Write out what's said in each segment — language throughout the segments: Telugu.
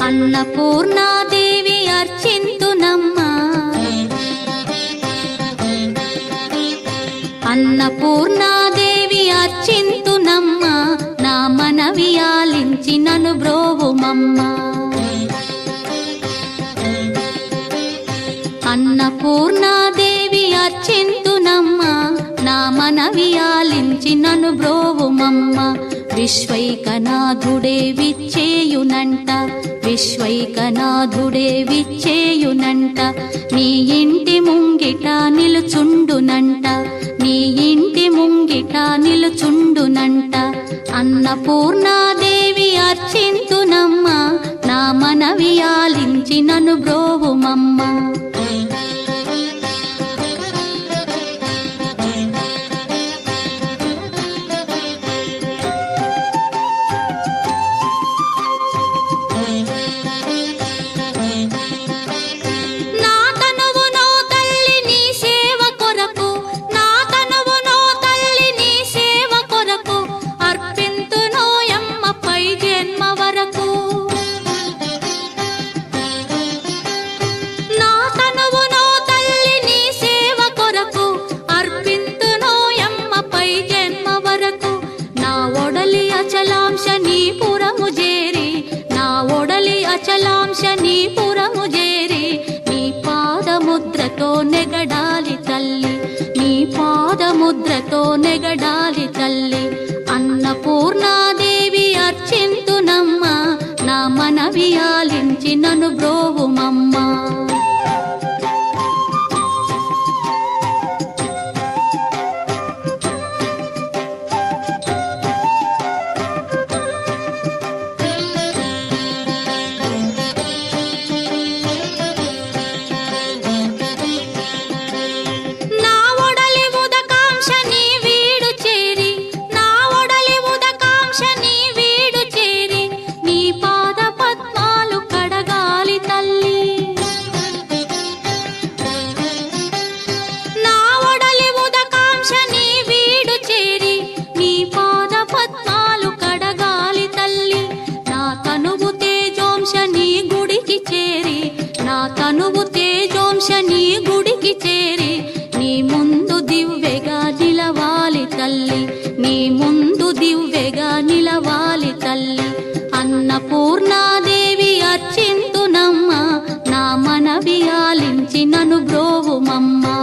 అన్నపూర్ణాదేవి అర్చింతునమ్మా, అన్నపూర్ణాదేవి అర్చింతునమ్మా, నా మనవి ఆలించి నన్ను బ్రోవుమమ్మా. అన్నపూర్ణాదేవి అర్చింతునమ్మా, నా మనవి ఆలించి నన్ను బ్రోవుమమ్మా. విశ్వైకనాథుడే విచ్చేయునంట, విశ్వైకనాథుడే విచ్చేయునంట, నీ ఇంటి ముంగిట నిలుచుండునంట, నీ ఇంటి ముంగిట నిలుచుండునంట. అన్నపూర్ణాదేవి అర్చింతునమ్మా, నా మనవి ఆలించి నన్ను బ్రోవుమమ్మా. అచలాంశనీపురము చేరి నీ పాదముద్రతో నెగడాలి తల్లి, నీ పాదముద్రతో నెగడాలి తల్లి. అన్నపూర్ణాదేవి అర్చింతునమ్మా, నా మనవి ఆలించి నన్ను బ్రోవుమమ్మా. తనువు తేజోంశని గుడికి చేరి నీ ముందు దివ్వెగా నిలవాలి తల్లి, నీ ముందు దివ్వెగా నిలవాలి తల్లి. అన్నపూర్ణాదేవి అర్చింతునమ్మా, నా మనవి ఆలించి నన్ను బ్రోవుమమ్మా.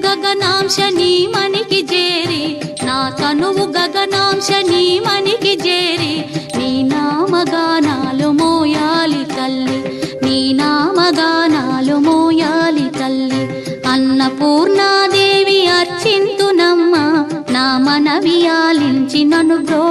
గగనాంశని మనికి చేరి, నా తనువు గగనాంశని మనికి చేరి నీ నామగానాలు మోయాలి తల్లి, నీ నామగానాలు మోయాలి తల్లి. అన్నపూర్ణాదేవి అర్చింతునమ్మా, నా మనవి ఆలించి నన్ను బ్రో